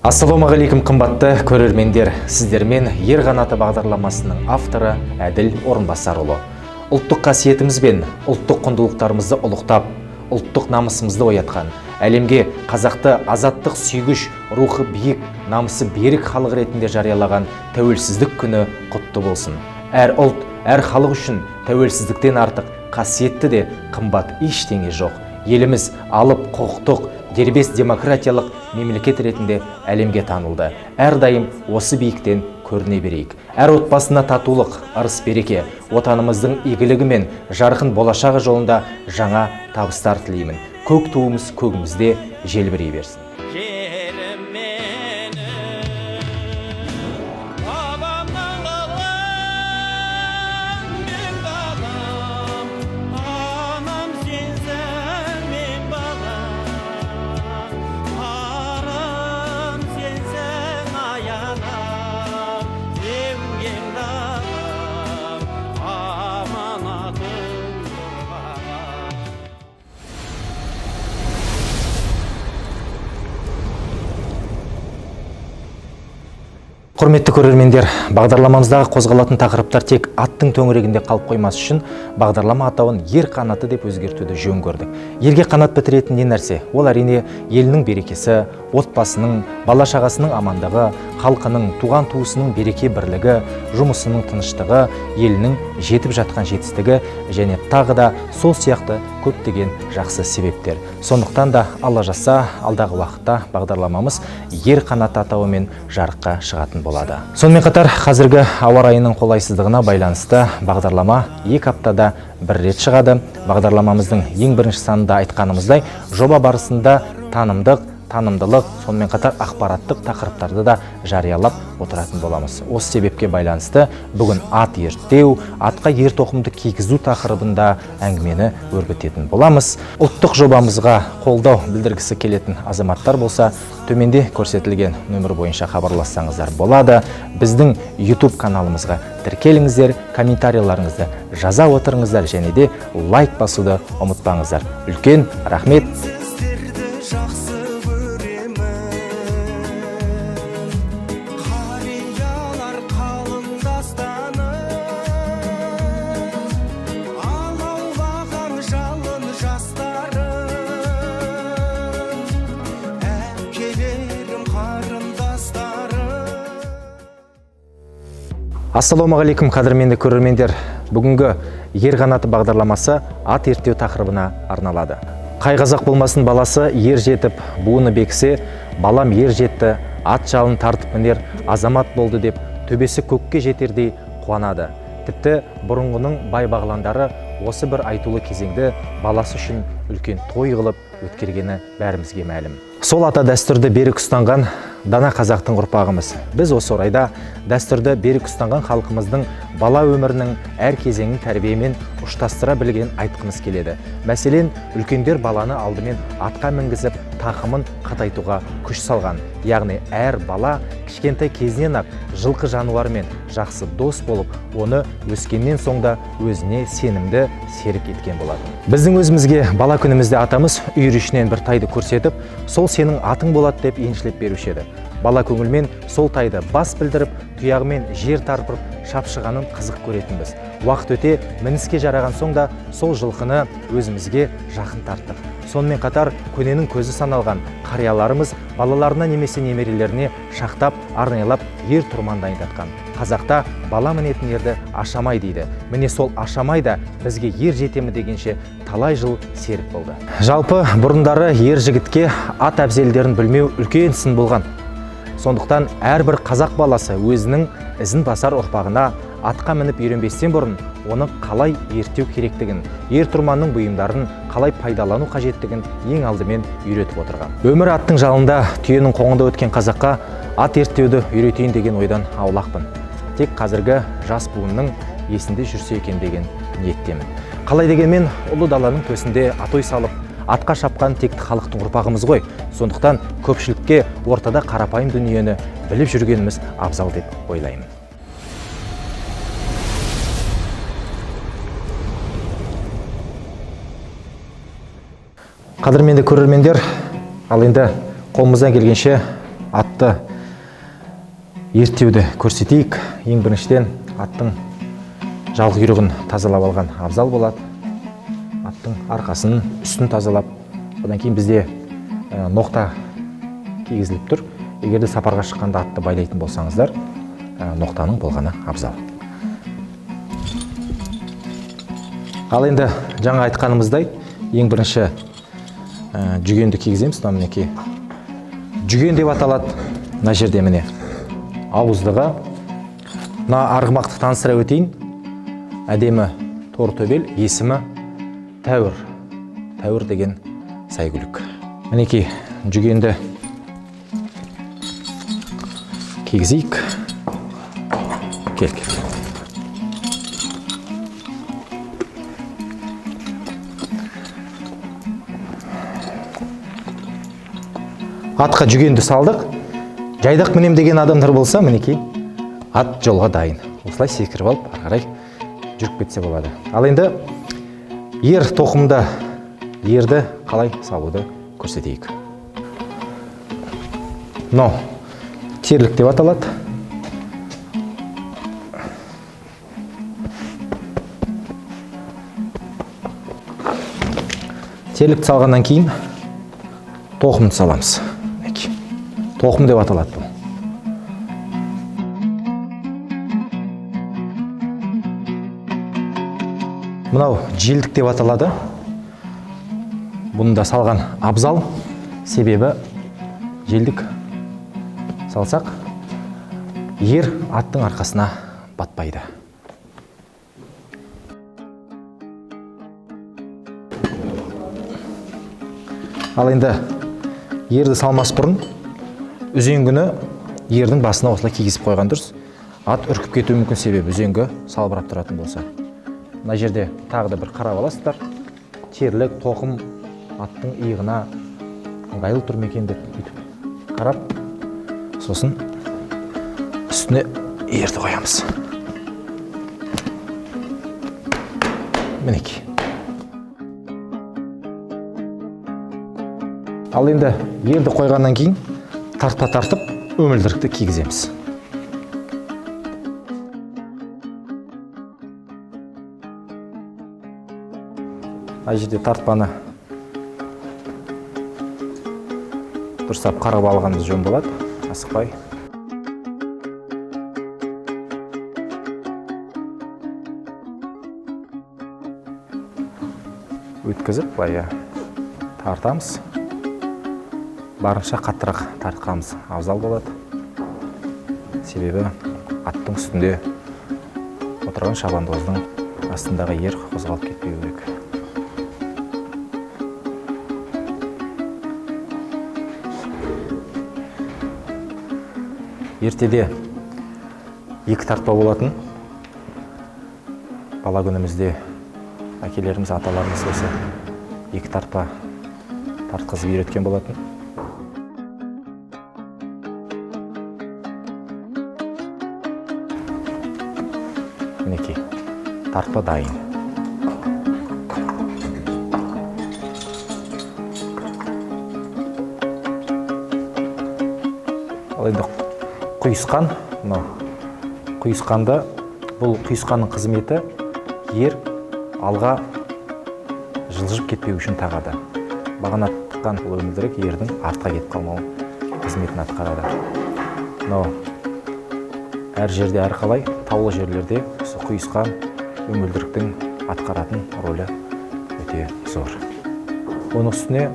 Ассалаумағалейкум қымбатты көрермендер, сіздермен Ер қанаты бағдарламасының авторы Әділ Орынбасарұлы. Ұлттық қасиетіміз бен ұлттық құндылықтарымызды ұлықтап, ұлттық намысымызды оятқан, әлемге қазақты азаттық сүйгіш, рухы биік, намысы берік халық ретінде жариялаған тәуелсіздік күні құтты болсын. Әр ұлт, әр халық үшін тәуелсіздіктен артық қасиетті де қымбат ештеңе жоқ. Еліміз алып құқықтық, дербес демократиялық мемлекет ретінде әлемге танылды. Әрдайым осы биіктен көріне берейік. Әр отбасына татулық, ырыс береке, отанымыздың игілігі мен жарқын болашағы жолында жаңа табыстар тілеймін. Көк туымыз көгімізде желбірей берсін. Құрметті көрермендер, бағдарламамыздағы қозғалатын тақырыптар тек аттың төңірегінде қалып қоймас үшін бағдарлама атауын Ер қанаты деп өзгертуді жөн көрдік. Ерге қанат бітіретін не нәрсе? Ол әрине елінің берекесі, отбасының, бала-шағасының амандығы, халқының, туған туысының береке бірлігі, жұмысының тыныштығы, елінің жетіп жатқан жетістігі және тағы да сол сияқты көптеген жақсы себептер. Сондықтан да Алла жазса, алдағы уақытта бағдарламамыз Ер қанаты атауымен жарыққа шығатын болады. Сонымен қатар қазіргі ауа райының қолайсыздығына байланысты бағдарлама 2 аптада бір рет шығады. Бағдарламамыздың ең бірінші санында айтқанымыздай, жоба барысында танымдылық, сонымен қатар ақпараттық тақырыптарды да жариялап отыратын боламыз. Осы себепке байланысты бүгін ат ерттеу, атқа ер тоқымды кигізу тақырыбында әңгімені өрбітетін боламыз. Ұлттық жобамызға қолдау білдіргісі келетін азаматтар болса, төменде көрсетілген нөмір бойынша хабарлассаңыздар болады. Біздің YouTube каналымызға тіркеліңіздер, комментарийларыңызды жаза отырыңыздар және де лайк басуды ұмытпаңыздар. Үлкен рахмет. Ассалаумағалейкум қадірменді көрермендер. Бүгінгі Ер қанаты бағдарламасы ат ерттеу тақырыбына арналады. Қай қазақ болмасын баласы ер жетіп, буыны бексе, балам ер жетті, ат жалын тартып мінер, азамат болды деп төбесі көкке жетердей қуанады. Тіпті бұрынғының бай бағландары осы бір айтулы кезеңді баласы үшін үлкен той қылып өткергені бәрімізге мәлім. Сол ата дәстүрді берік ұстанған дана қазақтың ұрпағымыз. Біз осы орайда дәстүрді берік ұстанған халқымыздың бала өмірінің әр кезеңін тәрбиемен ұштастыра білген айтқымыз келеді. Мәселен, үлкендер баланы алдымен атқа мінгізіп, тақымын қатайтуға күш салған. Яғни әр бала кішкентай кезінен ақ жылқы жануарымен жақсы дос болып, оны өскеннен соңда өзіне сенімді серік еткен болады. Біздің өзімізге бала күнімізде атамыз үйір ішінен бір тайды көрсетіп, сол сенің атың болады деп еншілеп беруші еді. Бала көңілмен сол тайды бас білдіріп, тұяғымен жер тарпырып шапшығанын қызық көретінбіз. Уақыт өте мініске жараған соң да сол жылқыны өзімізге жақын тарттық. Сонымен қатар көненің көзі саналған қарияларымыз балаларына немесе немерелеріне шақтап, арнайлап ер тұрман дайындатқан. Қазақта бала мінетін ерді ашамай дейді. Міне сол ашамай да бізге ер жетемі дегенше талай жыл серік болды. Жалпы бұрындары ер жігітке ат әбзелдерін білмеу үлкен сын болған. Сондықтан әрбір қазақ баласы өзінің ізін басар ұрпағына атқа мініп үйренбестен бұрын оны қалай ерттеу керектігін, ер тұрманның бұйымдарын қалай пайдалану қажеттігін ең алдымен үйретіп отырған. Өмір аттың жалында, түйенің қоңында өткен қазаққа ат ерттеуді үйретейін деген ойдан аулақпын. Тек қазіргі жас буынның есінде жүрсе екен деген ниеттемін. Қалай дегенмен ұлы даланың төсінде атой салып, атқа шапқан текті халықтың ұрпағымыз ғой. Сондықтан көпшілікке ортада қарапайым дүниені біліп жүргеніміз абзал деп ойлаймын. Қадірменді көрермендер, ал енді қолымыздан келгенше атты ерттеуді көрсетейік. Ең біріншіден аттың жал құйрығын тазалап алған абзал болады. Аттың арқасын, үстін тазалап, одан кейін бізде ноқта кигізіліп тұр. Егерде сапарға шыққанда атты байлайтын болсаңыздар, ноқтаның болғаны абзал. Ал енді жаңа айтқанымыздай, ең бірінші жүгенді кигіземіз. Мінекей жүген деп аталады. Мына жерде міне ауыздығы. Мына арғымақты таныстыра өтейін. Әдемі тор төбел, есімі Тәуір. Тәуір деген сәйгүлік. Мінекей жүгенді кигізейік. Кел. Атқа жүгенді салдық. Жайдақ мінем деген адамдар болса, мінекей ат жолға дайын. Осылай секіріп алып, ары қарай жүріп кетсе болады. Ал енді ер тоқымда ерді қалай салуды көрсетейік. Мынау терлік деп аталады. Терлікті салғаннан кейін тоқымды саламыз. Тоқым деп аталады бұл. Мынау желдік деп аталады. Бұны да салған абзал. Себебі желдік салсақ, ер аттың арқасына батпайды. Ал енді ерді салмас бұрын үзеңгіні ердің басына осылай кигізіп қойған дұрыс. Ат үркіп кетуі мүмкін, себебі үзеңгі салбырап тұратын болса. Мына жерде тағы да бір қарап аласыздар. Терлік, тоқым аттың иығына ыңғайлы тұр ма екен деп бүйтіп қарап, сосын үстіне ерді қоямыз. Мінекей. Ал енді ерді қойғаннан кейін тартпа тартып өмілдірікті кигіземіз. Ай жерде тартпаны дұрыстап қарап алғанымыз жөн болады, асықпай. Өткізіп, былай тартамыз. Барынша қаттырақ тартқанымыз абзал болады. Себебі аттың үстінде отырған шабандоздың астындағы ер қозғалып кетпеуі керек. Ертеде екі тартпа болатын. Бала күнімізде әкелеріміз, аталарымыз осы екі тартпа тартқызып үйреткен болатын. Мінекей, тартпа дайын. Ал енді құйысқан, құйысқанда бұл құйысқанның қызметі ер алға жылжып кетпеу үшін тағады. Бағана тыққан бұл өмілдірік ердің артқа кетіп қалмау қызметін атқарады. Әр жерде әрқалай таулы жерлерде құйысқан өмілдіріктің атқаратын рөлі өте зор. Оның үстіне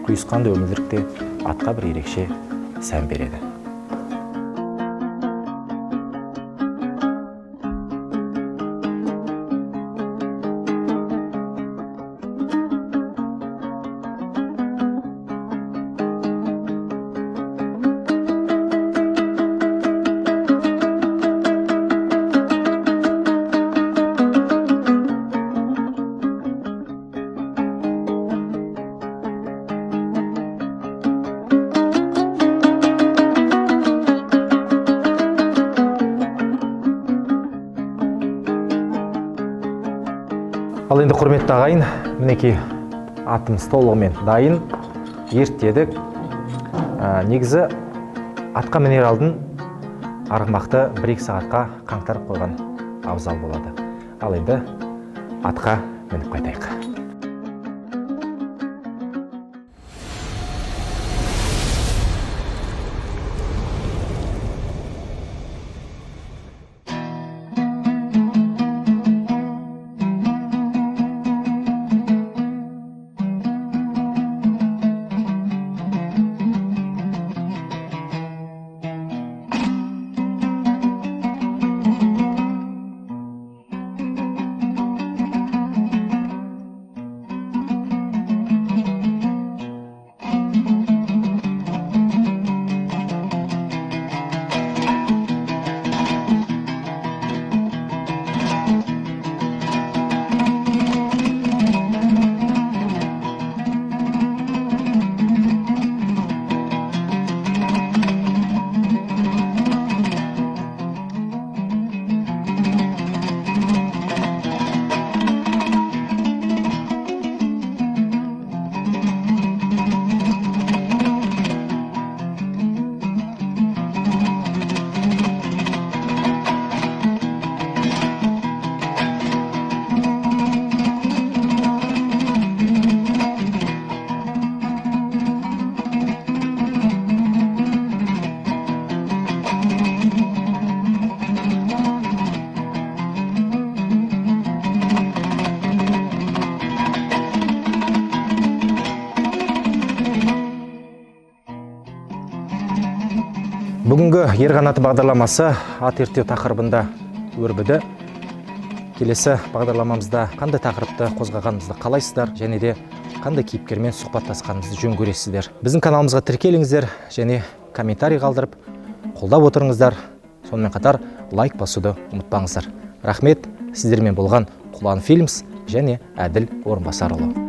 құйысқанды өмілдірікте атқа бір ерекше сән береді. Ал енді құрметті ағайын, мінекей атымыз толығымен дайын, ерттедік. Негізі Атқа мінер алдын арғымақты 1-2 сағатқа қаңтарып қойған абзал болады. Ал енді атқа мініп қайтайық. Бүгінгі ер қанаты бағдарламасы ат ерттеу тақырыбында өрбіді. Келесі бағдарламамызда қандай тақырыпты қозғағанымызды қалайсыздар, және де қандай кейіпкермен сұхбаттасқанымызды жөн көресіздер. Біздің каналымызға тіркеліңіздер және комментарий қалдырып, қолдап отырыңыздар. Сонымен қатар лайк басуды ұмытпаңыздар. Рахмет, сіздермен болған Құлан Фильмс және Әділ Орынбасарұлы.